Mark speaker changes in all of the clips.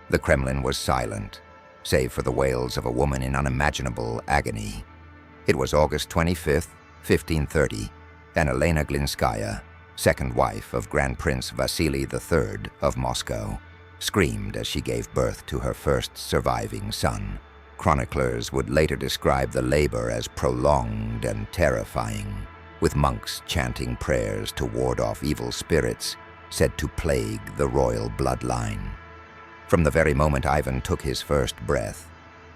Speaker 1: The Kremlin was silent, save for the wails of a woman in unimaginable agony. It was August 25th, 1530, and Elena Glinskaya, second wife of Grand Prince Vasily III of Moscow, screamed as she gave birth to her first surviving son. Chroniclers would later describe the labor as prolonged and terrifying, with monks chanting prayers to ward off evil spirits said to plague the royal bloodline. From the very moment Ivan took his first breath,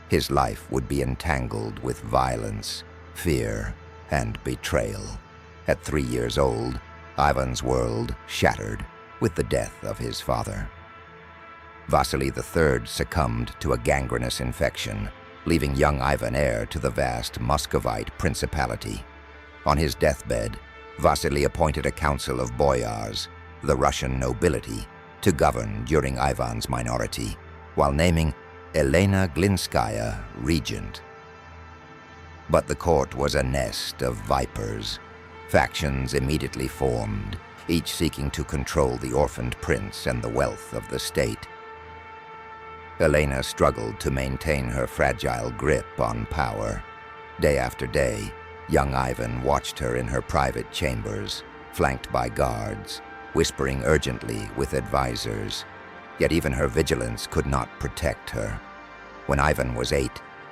Speaker 1: his life would be entangled with violence, fear, and betrayal. At 3 years old, Ivan's world shattered with the death of his father. Vasily III succumbed to a gangrenous infection, leaving young Ivan heir to the vast Muscovite principality. On his deathbed, Vasily appointed a council of boyars, the Russian nobility, to govern during Ivan's minority, while naming Elena Glinskaya regent. But the court was a nest of vipers. Factions immediately formed, each seeking to control the orphaned prince and the wealth of the state. Elena struggled to maintain her fragile grip on power. Day after day, young Ivan watched her in her private chambers, flanked by guards, whispering urgently with advisors. Yet even her vigilance could not protect her. When Ivan was 8,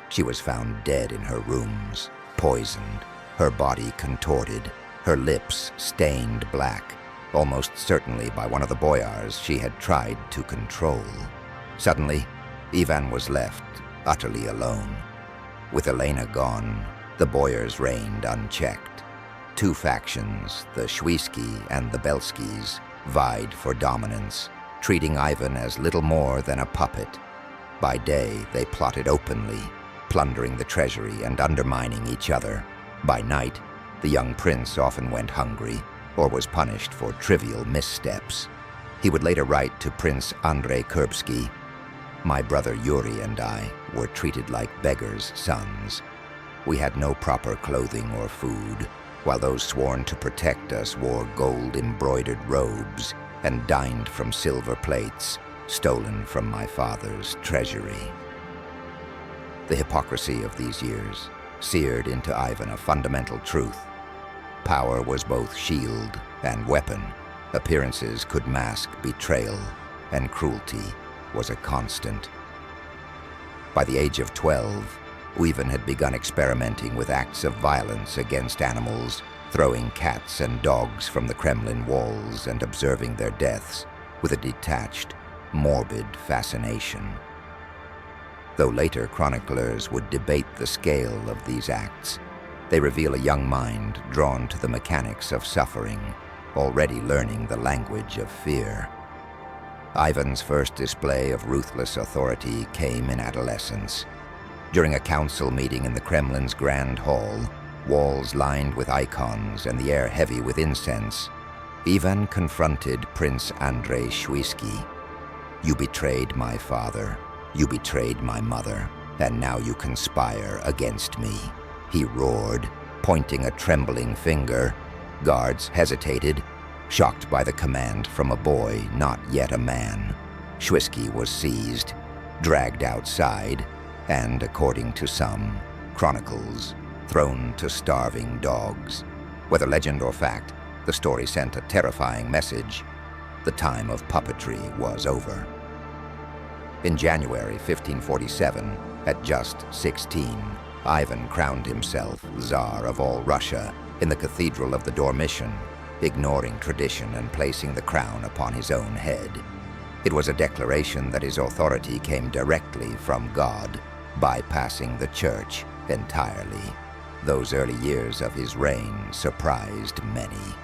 Speaker 1: she was found dead in her rooms, poisoned, her body contorted, her lips stained black, almost certainly by one of the boyars she had tried to control. Suddenly, Ivan was left utterly alone. With Elena gone, the boyars reigned unchecked. 2 factions, the Shuisky and the Belskis, vied for dominance, treating Ivan as little more than a puppet. By day, they plotted openly, plundering the treasury and undermining each other. By night, the young prince often went hungry or was punished for trivial missteps. He would later write to Prince Andrei Kurbsky, "My brother Yuri and I were treated like beggars' sons. We had no proper clothing or food, while those sworn to protect us wore gold-embroidered robes and dined from silver plates stolen from my father's treasury." The hypocrisy of these years seared into Ivan a fundamental truth. Power was both shield and weapon. Appearances could mask betrayal, and cruelty was a constant. By the age of 12, Ivan had begun experimenting with acts of violence against animals, throwing cats and dogs from the Kremlin walls and observing their deaths with a detached, morbid fascination. Though later chroniclers would debate the scale of these acts, they reveal a young mind drawn to the mechanics of suffering, already learning the language of fear. Ivan's first display of ruthless authority came in adolescence. During a council meeting in the Kremlin's Grand Hall, walls lined with icons and the air heavy with incense, Ivan confronted Prince Andrei Shuisky. "You betrayed my father, you betrayed my mother, and now you conspire against me," he roared, pointing a trembling finger. Guards hesitated, shocked by the command from a boy not yet a man. Shuisky was seized, dragged outside, and, according to some chronicles, thrown to starving dogs. Whether legend or fact, the story sent a terrifying message. The time of puppetry was over. In January 1547, at just 16, Ivan crowned himself Tsar of all Russia in the Cathedral of the Dormition, ignoring tradition and placing the crown upon his own head. It was a declaration that his authority came directly from God, bypassing the church entirely. Those early years of his reign surprised many.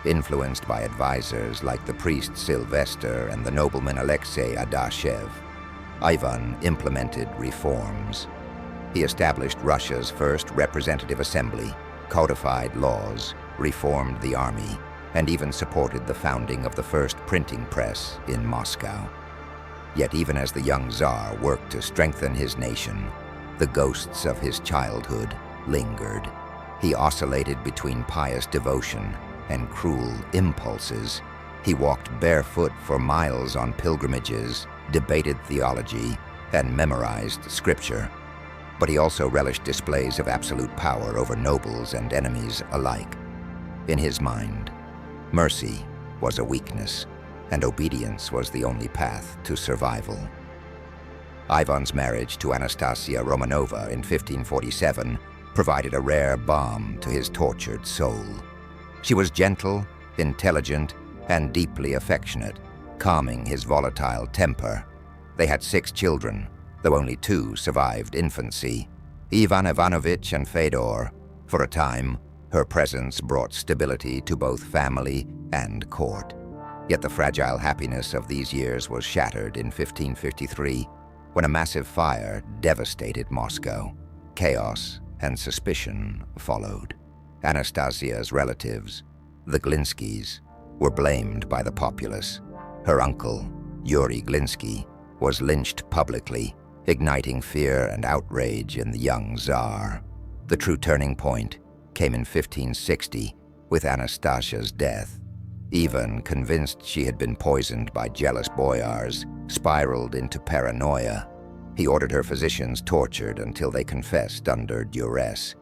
Speaker 1: Influenced by advisors like the priest Sylvester and the nobleman Alexei Adashev, Ivan implemented reforms. He established Russia's first representative assembly, codified laws, reformed the army, and even supported the founding of the first printing press in Moscow. Yet even as the young Tsar worked to strengthen his nation, the ghosts of his childhood lingered. He oscillated between pious devotion and cruel impulses, He walked barefoot for miles on pilgrimages, debated theology, and memorized scripture. But he also relished displays of absolute power over nobles and enemies alike. In his mind, mercy was a weakness, and obedience was the only path to survival. Ivan's marriage to Anastasia Romanova in 1547 provided a rare balm to his tortured soul. She was gentle, intelligent, and deeply affectionate, calming his volatile temper. They had 6 children, though only 2 survived infancy, Ivan Ivanovich and Fedor. For a time, her presence brought stability to both family and court. Yet the fragile happiness of these years was shattered in 1553, when a massive fire devastated Moscow. Chaos and suspicion followed. Anastasia's relatives, the Glinskys, were blamed by the populace. Her uncle, Yuri Glinsky, was lynched publicly, igniting fear and outrage in the young Tsar. The true turning point came in 1560 with Anastasia's death. Ivan, convinced she had been poisoned by jealous boyars, spiraled into paranoia. He ordered her physicians tortured until they confessed under duress.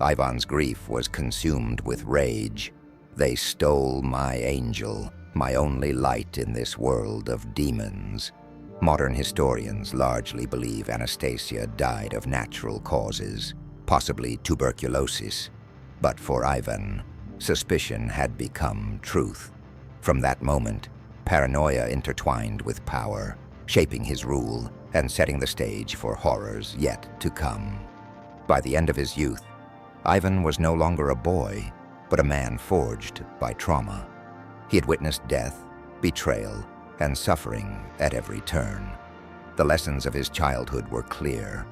Speaker 1: Ivan's grief was consumed with rage. "They stole my angel, my only light in this world of demons." Modern historians largely believe Anastasia died of natural causes, possibly tuberculosis. But for Ivan, suspicion had become truth. From that moment, paranoia intertwined with power, shaping his rule and setting the stage for horrors yet to come. By the end of his youth, Ivan was no longer a boy, but a man forged by trauma. He had witnessed death, betrayal, and suffering at every turn. The lessons of his childhood were clear.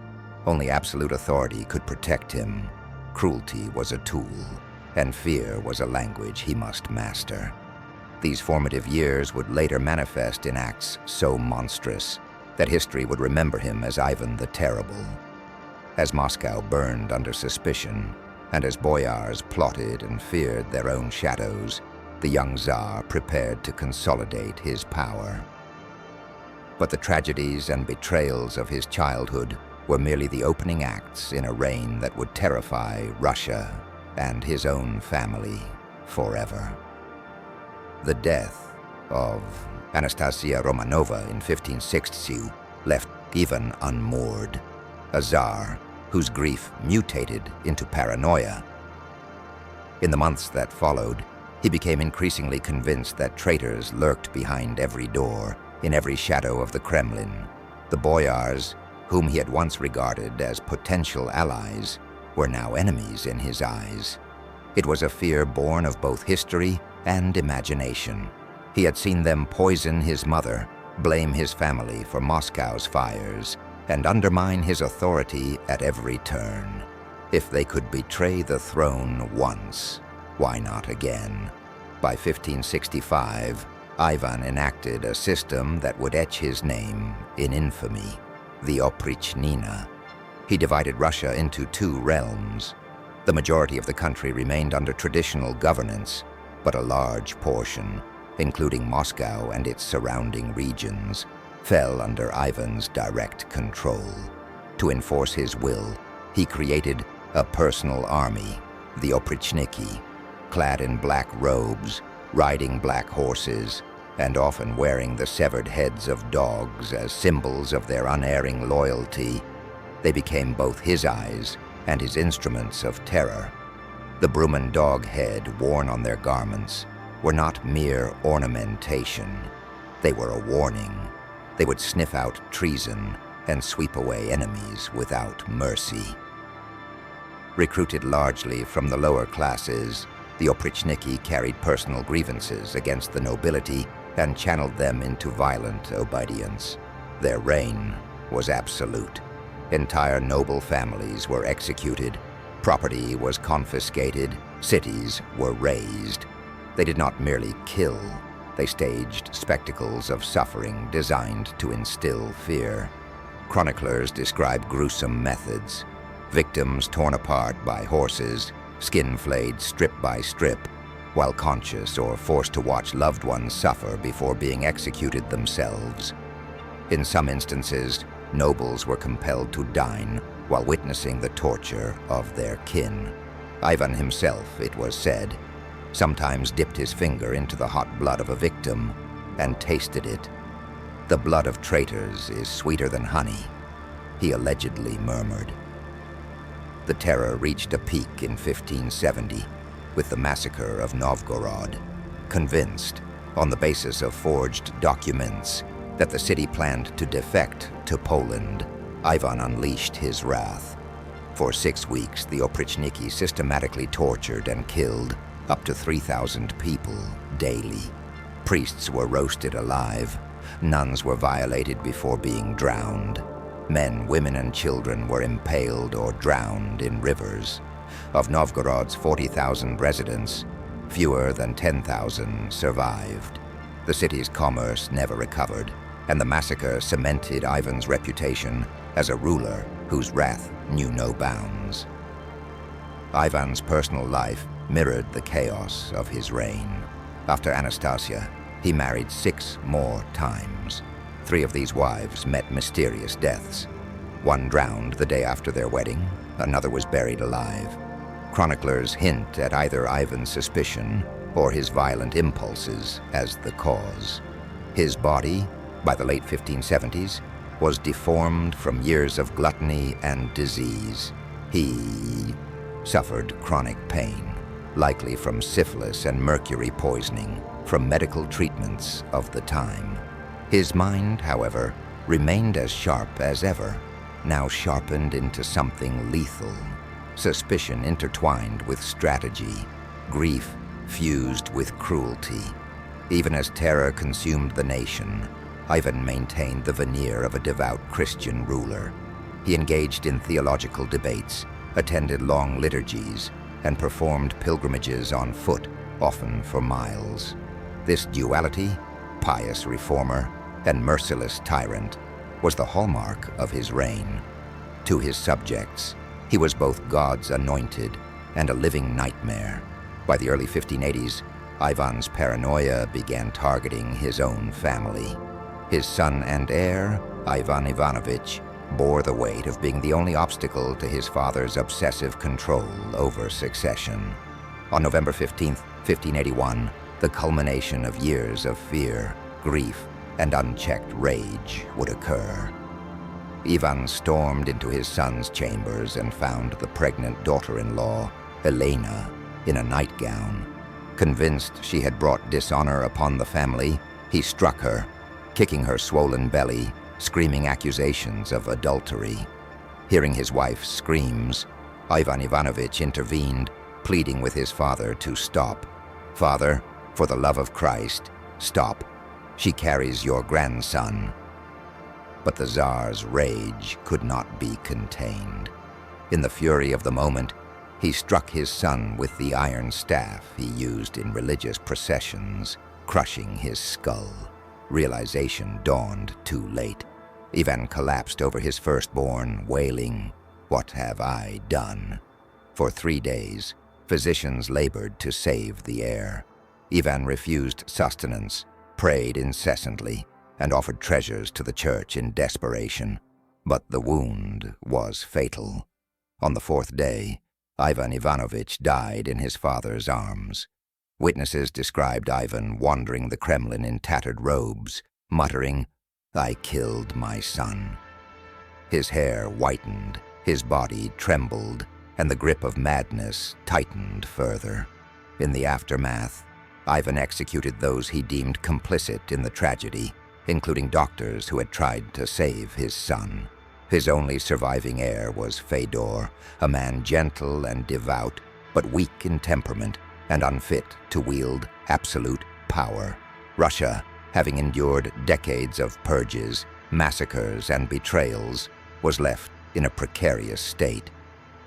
Speaker 1: Only absolute authority could protect him. Cruelty was a tool, and fear was a language he must master. These formative years would later manifest in acts so monstrous that history would remember him as Ivan the Terrible. As Moscow burned under suspicion, and as boyars plotted and feared their own shadows, the young Tsar prepared to consolidate his power. But the tragedies and betrayals of his childhood were merely the opening acts in a reign that would terrify Russia and his own family forever. The death of Anastasia Romanova in 1560 left Ivan unmoored, a Tsar whose grief mutated into paranoia. In the months that followed, he became increasingly convinced that traitors lurked behind every door, in every shadow of the Kremlin. The boyars, whom he had once regarded as potential allies, were now enemies in his eyes. It was a fear born of both history and imagination. He had seen them poison his mother, blame his family for Moscow's fires, and undermine his authority at every turn. If they could betray the throne once, why not again? By 1565, Ivan enacted a system that would etch his name in infamy, the Oprichnina. He divided Russia into 2 realms. The majority of the country remained under traditional governance, but a large portion, including Moscow and its surrounding regions, fell under Ivan's direct control. To enforce his will, he created a personal army, the oprichniki, clad in black robes, riding black horses, and often wearing the severed heads of dogs as symbols of their unerring loyalty. They became both his eyes and his instruments of terror. The Bruman dog head worn on their garments were not mere ornamentation. They were a warning. They would sniff out treason and sweep away enemies without mercy. Recruited largely from the lower classes, the oprichniki carried personal grievances against the nobility and channeled them into violent obedience. Their reign was absolute. Entire noble families were executed, property was confiscated, cities were razed. They did not merely kill, they staged spectacles of suffering designed to instill fear. Chroniclers describe gruesome methods: victims torn apart by horses, skin flayed strip by strip, while conscious or forced to watch loved ones suffer before being executed themselves. In some instances, nobles were compelled to dine while witnessing the torture of their kin. Ivan himself, it was said, sometimes dipped his finger into the hot blood of a victim and tasted it. "The blood of traitors is sweeter than honey," he allegedly murmured. The terror reached a peak in 1570 with the massacre of Novgorod. Convinced, on the basis of forged documents, that the city planned to defect to Poland, Ivan unleashed his wrath. For 6 weeks, the oprichniki systematically tortured and killed up to 3,000 people daily. Priests were roasted alive. Nuns were violated before being drowned. Men, women, and children were impaled or drowned in rivers. Of Novgorod's 40,000 residents, fewer than 10,000 survived. The city's commerce never recovered, and the massacre cemented Ivan's reputation as a ruler whose wrath knew no bounds. Ivan's personal life mirrored the chaos of his reign. After Anastasia, he married 6 more times. 3 of these wives met mysterious deaths. One drowned the day after their wedding, another was buried alive. Chroniclers hint at either Ivan's suspicion or his violent impulses as the cause. His body, by the late 1570s, was deformed from years of gluttony and disease. He suffered chronic pain, likely from syphilis and mercury poisoning from medical treatments of the time. His mind, however, remained as sharp as ever, now sharpened into something lethal. Suspicion intertwined with strategy, grief fused with cruelty. Even as terror consumed the nation, Ivan maintained the veneer of a devout Christian ruler. He engaged in theological debates, attended long liturgies, and performed pilgrimages on foot, often for miles. This duality, pious reformer and merciless tyrant, was the hallmark of his reign. To his subjects, he was both God's anointed and a living nightmare. By the early 1580s, Ivan's paranoia began targeting his own family. His son and heir, Ivan Ivanovich, bore the weight of being the only obstacle to his father's obsessive control over succession. On November 15, 1581, the culmination of years of fear, grief, and unchecked rage would occur. Ivan stormed into his son's chambers and found the pregnant daughter-in-law, Elena, in a nightgown. Convinced she had brought dishonor upon the family, he struck her, kicking her swollen belly, screaming accusations of adultery. Hearing his wife's screams, Ivan Ivanovich intervened, pleading with his father to stop. "Father, for the love of Christ, stop. She carries your grandson." But the Tsar's rage could not be contained. In the fury of the moment, he struck his son with the iron staff he used in religious processions, crushing his skull. Realization dawned too late. Ivan collapsed over his firstborn, wailing, "What have I done?" For 3 days, physicians labored to save the heir. Ivan refused sustenance, prayed incessantly, and offered treasures to the church in desperation. But the wound was fatal. On the 4th day, Ivan Ivanovich died in his father's arms. Witnesses described Ivan wandering the Kremlin in tattered robes, muttering, "I killed my son." His hair whitened, his body trembled, and the grip of madness tightened further. In the aftermath, Ivan executed those he deemed complicit in the tragedy, including doctors who had tried to save his son. His only surviving heir was Fedor, a man gentle and devout, but weak in temperament and unfit to wield absolute power. Russia, having endured decades of purges, massacres, and betrayals, was left in a precarious state.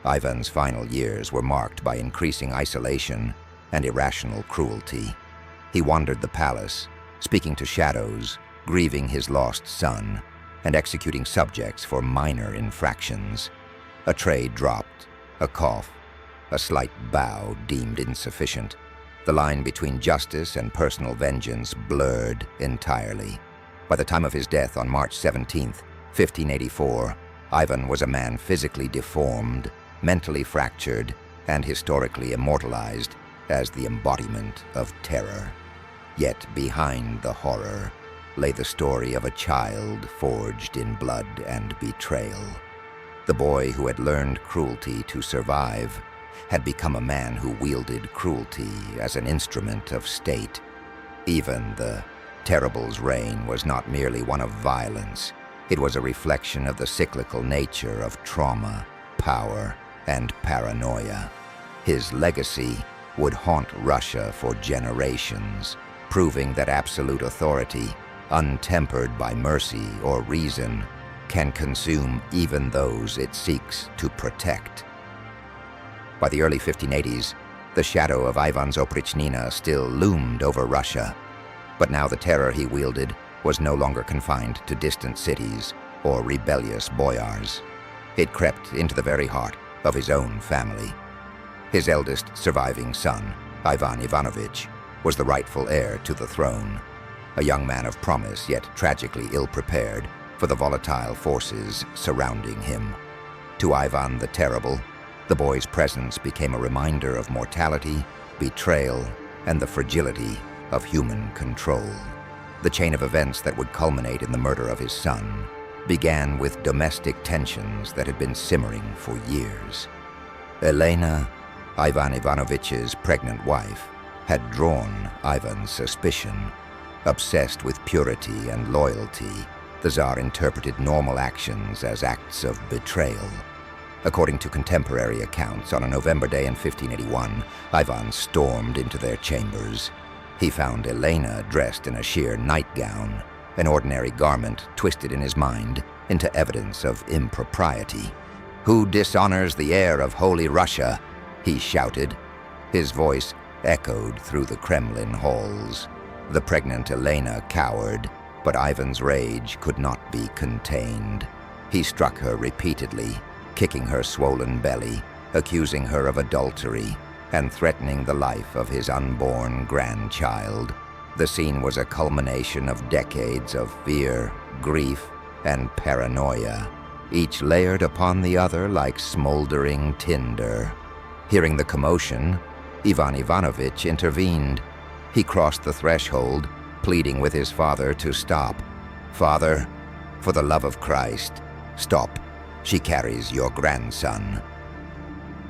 Speaker 1: Ivan's final years were marked by increasing isolation and irrational cruelty. He wandered the palace, speaking to shadows, grieving his lost son, and executing subjects for minor infractions. A tray dropped, a cough, a slight bow deemed insufficient, The line between justice and personal vengeance blurred entirely. By the time of his death on March 17, 1584, Ivan was a man physically deformed, mentally fractured, and historically immortalized as the embodiment of terror. Yet behind the horror lay the story of a child forged in blood and betrayal. The boy who had learned cruelty to survive had become a man who wielded cruelty as an instrument of state. Even the terrible's reign was not merely one of violence. It was a reflection of the cyclical nature of trauma, power, and paranoia. His legacy would haunt Russia for generations, proving that absolute authority, untempered by mercy or reason, can consume even those it seeks to protect. By the early 1580s, the shadow of Ivan's Oprichnina still loomed over Russia, but now the terror he wielded was no longer confined to distant cities or rebellious boyars. It crept into the very heart of his own family. His eldest surviving son, Ivan Ivanovich, was the rightful heir to the throne, a young man of promise yet tragically ill-prepared for the volatile forces surrounding him. To Ivan the Terrible, the boy's presence became a reminder of mortality, betrayal, and the fragility of human control. The chain of events that would culminate in the murder of his son began with domestic tensions that had been simmering for years. Elena, Ivan Ivanovich's pregnant wife, had drawn Ivan's suspicion. Obsessed with purity and loyalty, the Tsar interpreted normal actions as acts of betrayal. According to contemporary accounts, on a November day in 1581, Ivan stormed into their chambers. He found Elena dressed in a sheer nightgown, an ordinary garment twisted in his mind into evidence of impropriety. "Who dishonors the heir of Holy Russia?" he shouted. His voice echoed through the Kremlin halls. The pregnant Elena cowered, but Ivan's rage could not be contained. He struck her repeatedly, kicking her swollen belly, accusing her of adultery, and threatening the life of his unborn grandchild. The scene was a culmination of decades of fear, grief, and paranoia, each layered upon the other like smoldering tinder. Hearing the commotion, Ivan Ivanovich intervened. He crossed the threshold, pleading with his father to stop. "Father, for the love of Christ, stop. She carries your grandson."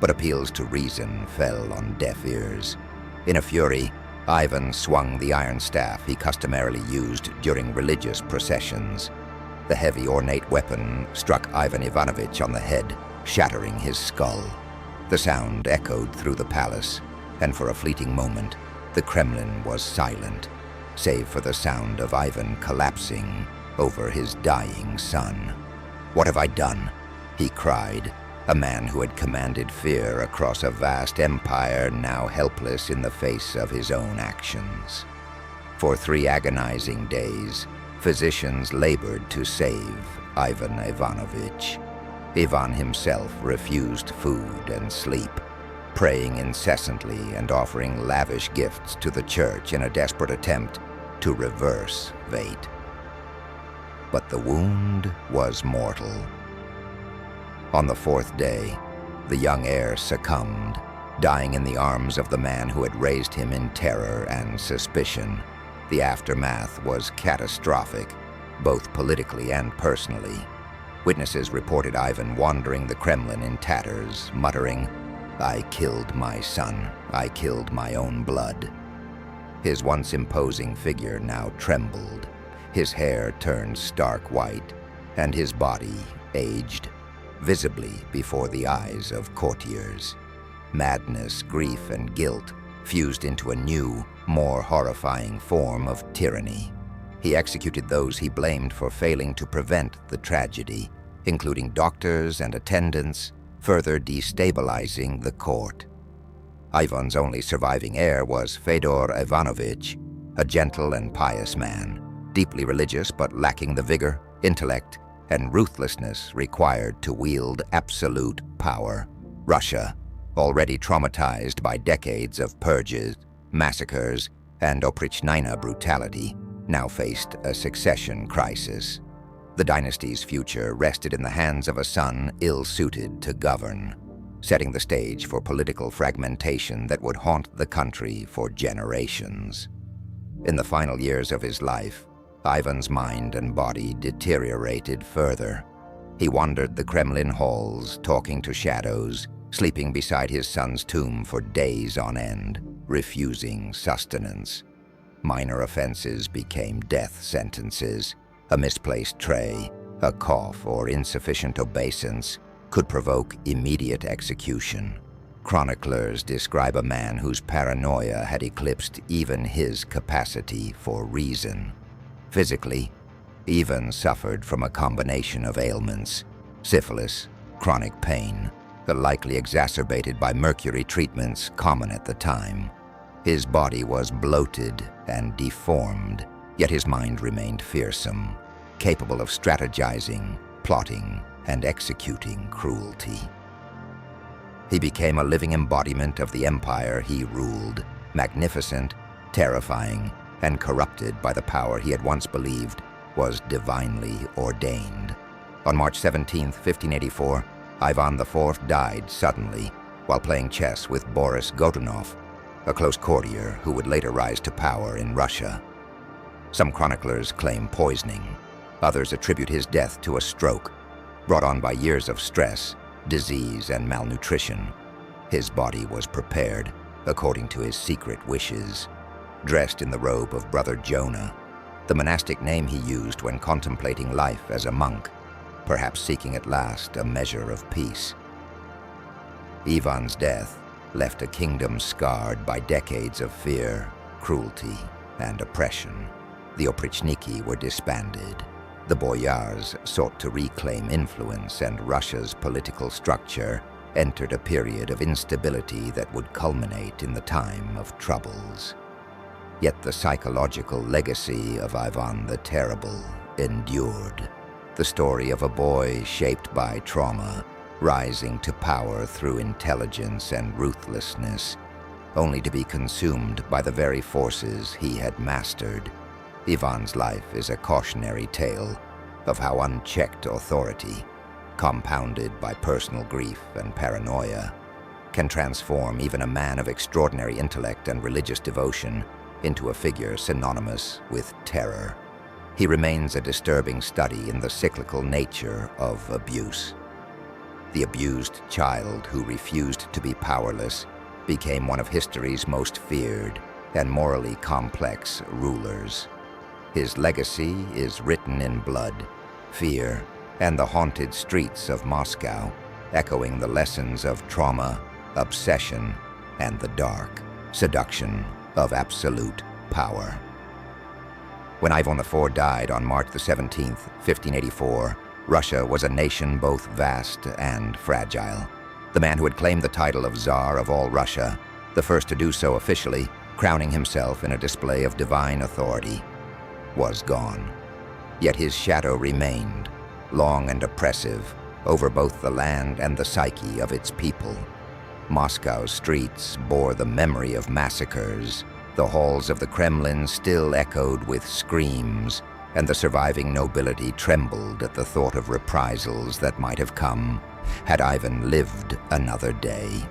Speaker 1: But appeals to reason fell on deaf ears. In a fury, Ivan swung the iron staff he customarily used during religious processions. The heavy ornate weapon struck Ivan Ivanovich on the head, shattering his skull. The sound echoed through the palace, and for a fleeting moment, the Kremlin was silent, save for the sound of Ivan collapsing over his dying son. "What have I done?" he cried, a man who had commanded fear across a vast empire, now helpless in the face of his own actions. For 3 agonizing days, physicians labored to save Ivan Ivanovich. Ivan himself refused food and sleep, praying incessantly and offering lavish gifts to the church in a desperate attempt to reverse fate. But the wound was mortal. On the 4th day, the young heir succumbed, dying in the arms of the man who had raised him in terror and suspicion. The aftermath was catastrophic, both politically and personally. Witnesses reported Ivan wandering the Kremlin in tatters, muttering, "I killed my son. I killed my own blood." His once imposing figure now trembled. His hair turned stark white, and his body aged, visibly before the eyes of courtiers. Madness, grief, and guilt fused into a new, more horrifying form of tyranny. He executed those he blamed for failing to prevent the tragedy, including doctors and attendants, further destabilizing the court. Ivan's only surviving heir was Fedor Ivanovich, a gentle and pious man, deeply religious but lacking the vigor, intellect, and ruthlessness required to wield absolute power. Russia, already traumatized by decades of purges, massacres, and Oprichnina brutality, now faced a succession crisis. The dynasty's future rested in the hands of a son ill-suited to govern, setting the stage for political fragmentation that would haunt the country for generations. In the final years of his life, Ivan's mind and body deteriorated further. He wandered the Kremlin halls, talking to shadows, sleeping beside his son's tomb for days on end, refusing sustenance. Minor offenses became death sentences. A misplaced tray, a cough, or insufficient obeisance could provoke immediate execution. Chroniclers describe a man whose paranoia had eclipsed even his capacity for reason. Physically, Ivan suffered from a combination of ailments: syphilis, chronic pain, likely exacerbated by mercury treatments common at the time. His body was bloated and deformed, yet his mind remained fearsome, capable of strategizing, plotting, and executing cruelty. He became a living embodiment of the empire he ruled, magnificent, terrifying, and corrupted by the power he had once believed was divinely ordained. On March 17, 1584, Ivan IV died suddenly while playing chess with Boris Godunov, a close courtier who would later rise to power in Russia. Some chroniclers claim poisoning. Others attribute his death to a stroke, brought on by years of stress, disease, and malnutrition. His body was prepared, according to his secret wishes. Dressed in the robe of Brother Jonah, the monastic name he used when contemplating life as a monk, perhaps seeking at last a measure of peace. Ivan's death left a kingdom scarred by decades of fear, cruelty, and oppression. The oprichniki were disbanded. The boyars sought to reclaim influence, and Russia's political structure entered a period of instability that would culminate in the time of troubles. Yet the psychological legacy of Ivan the Terrible endured. The story of a boy shaped by trauma, rising to power through intelligence and ruthlessness, only to be consumed by the very forces he had mastered. Ivan's life is a cautionary tale of how unchecked authority, compounded by personal grief and paranoia, can transform even a man of extraordinary intellect and religious devotion into a figure synonymous with terror. He remains a disturbing study in the cyclical nature of abuse. The abused child who refused to be powerless became one of history's most feared and morally complex rulers. His legacy is written in blood, fear, and the haunted streets of Moscow, echoing the lessons of trauma, obsession, and the dark seduction of absolute power. When Ivan IV died on March 17, 1584, Russia was a nation both vast and fragile. The man who had claimed the title of Tsar of All Russia, the first to do so officially, crowning himself in a display of divine authority, was gone. Yet his shadow remained, long and oppressive, over both the land and the psyche of its people. Moscow's streets bore the memory of massacres. The halls of the Kremlin still echoed with screams, and the surviving nobility trembled at the thought of reprisals that might have come had Ivan lived another day.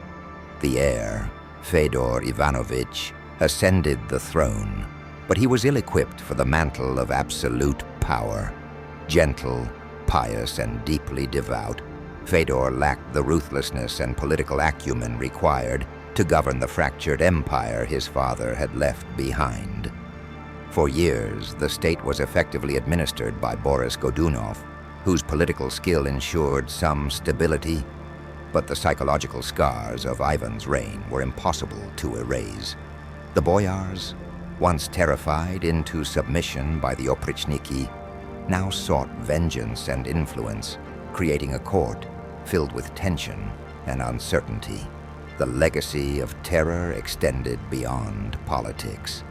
Speaker 1: The heir, Fedor Ivanovich, ascended the throne, but he was ill-equipped for the mantle of absolute power. Gentle, pious, and deeply devout, Fedor lacked the ruthlessness and political acumen required to govern the fractured empire his father had left behind. For years, the state was effectively administered by Boris Godunov, whose political skill ensured some stability, but the psychological scars of Ivan's reign were impossible to erase. The boyars, once terrified into submission by the oprichniki, now sought vengeance and influence, creating a court filled with tension and uncertainty. The legacy of terror extended beyond politics.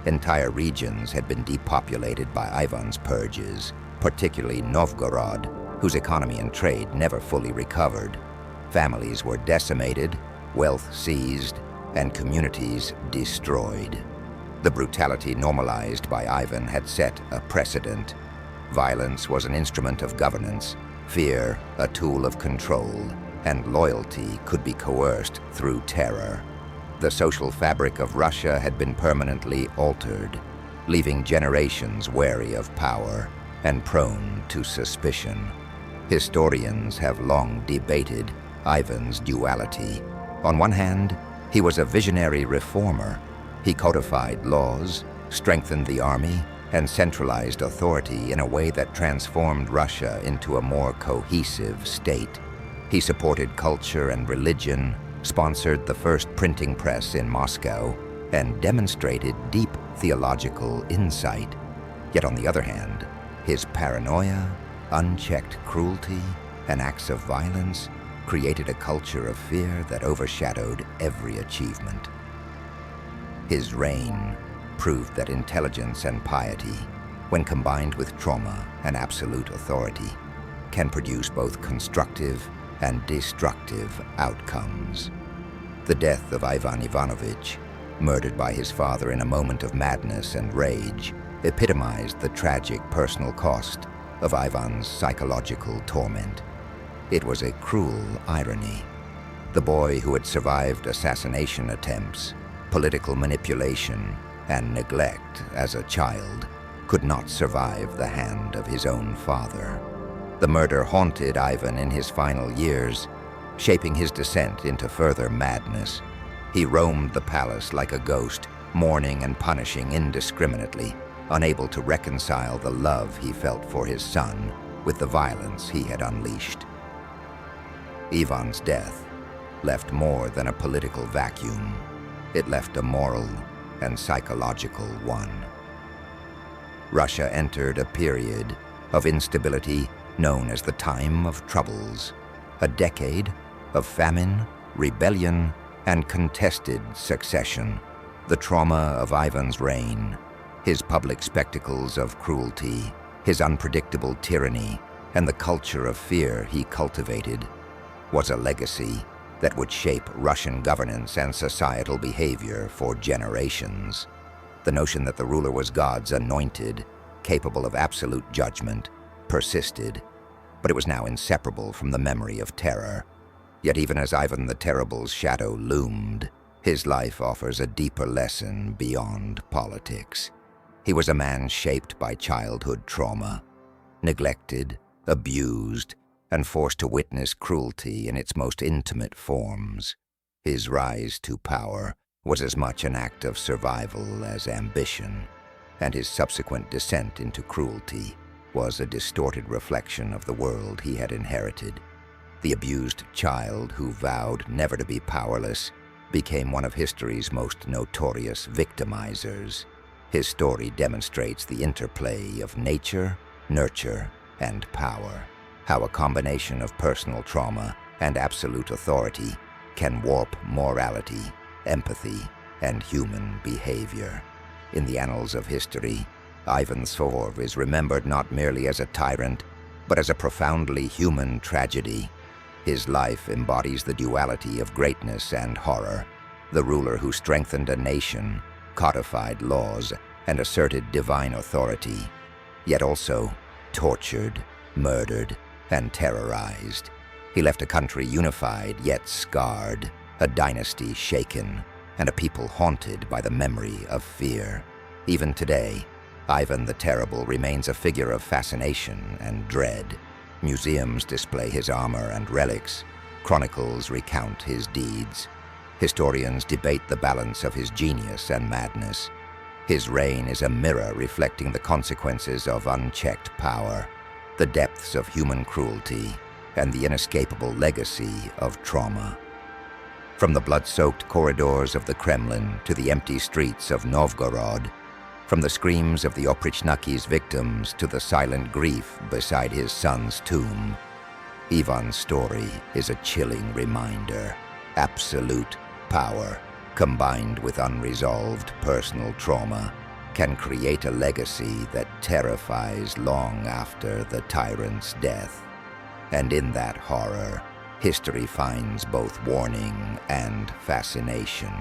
Speaker 1: Entire regions had been depopulated by Ivan's purges, particularly Novgorod, whose economy and trade never fully recovered. Families were decimated, wealth seized, and communities destroyed. The brutality normalized by Ivan had set a precedent. Violence was an instrument of governance, fear a tool of control, and loyalty could be coerced through terror. The social fabric of Russia had been permanently altered, leaving generations wary of power and prone to suspicion. Historians have long debated Ivan's duality. On one hand, he was a visionary reformer. He codified laws, strengthened the army, and centralized authority in a way that transformed Russia into a more cohesive state. He supported culture and religion, sponsored the first printing press in Moscow, and demonstrated deep theological insight. Yet on the other hand, his paranoia, unchecked cruelty, and acts of violence created a culture of fear that overshadowed every achievement. His reign proved that intelligence and piety, when combined with trauma and absolute authority, can produce both constructive and destructive outcomes. The death of Ivan Ivanovich, murdered by his father in a moment of madness and rage, epitomized the tragic personal cost of Ivan's psychological torment. It was a cruel irony. The boy who had survived assassination attempts, political manipulation, and neglect as a child could not survive the hand of his own father. The murder haunted Ivan in his final years, shaping his descent into further madness. He roamed the palace like a ghost, mourning and punishing indiscriminately, unable to reconcile the love he felt for his son with the violence he had unleashed. Ivan's death left more than a political vacuum. It left a moral and psychological one. Russia entered a period of instability known as the Time of Troubles, a decade of famine, rebellion, and contested succession. The trauma of Ivan's reign, his public spectacles of cruelty, his unpredictable tyranny, and the culture of fear he cultivated was a legacy that would shape Russian governance and societal behavior for generations. The notion that the ruler was God's anointed, capable of absolute judgment, persisted, but it was now inseparable from the memory of terror. Yet even as Ivan the Terrible's shadow loomed, his life offers a deeper lesson beyond politics. He was a man shaped by childhood trauma, neglected, abused, and forced to witness cruelty in its most intimate forms. His rise to power was as much an act of survival as ambition, and his subsequent descent into cruelty was a distorted reflection of the world he had inherited. The abused child who vowed never to be powerless became one of history's most notorious victimizers. His story demonstrates the interplay of nature, nurture, and power. How a combination of personal trauma and absolute authority can warp morality, empathy, and human behavior. In the annals of history, Ivan Ivanovich is remembered not merely as a tyrant, but as a profoundly human tragedy. His life embodies the duality of greatness and horror, the ruler who strengthened a nation, codified laws, and asserted divine authority, yet also tortured, murdered, and terrorized. He left a country unified yet scarred, a dynasty shaken, and a people haunted by the memory of fear. Even today, Ivan the Terrible remains a figure of fascination and dread. Museums display his armor and relics. Chronicles recount his deeds. Historians debate the balance of his genius and madness. His reign is a mirror reflecting the consequences of unchecked power, the depths of human cruelty, and the inescapable legacy of trauma. From the blood-soaked corridors of the Kremlin to the empty streets of Novgorod, from the screams of the Oprichniki's victims to the silent grief beside his son's tomb, Ivan's story is a chilling reminder. Absolute power, combined with unresolved personal trauma, can create a legacy that terrifies long after the tyrant's death. And in that horror, history finds both warning and fascination.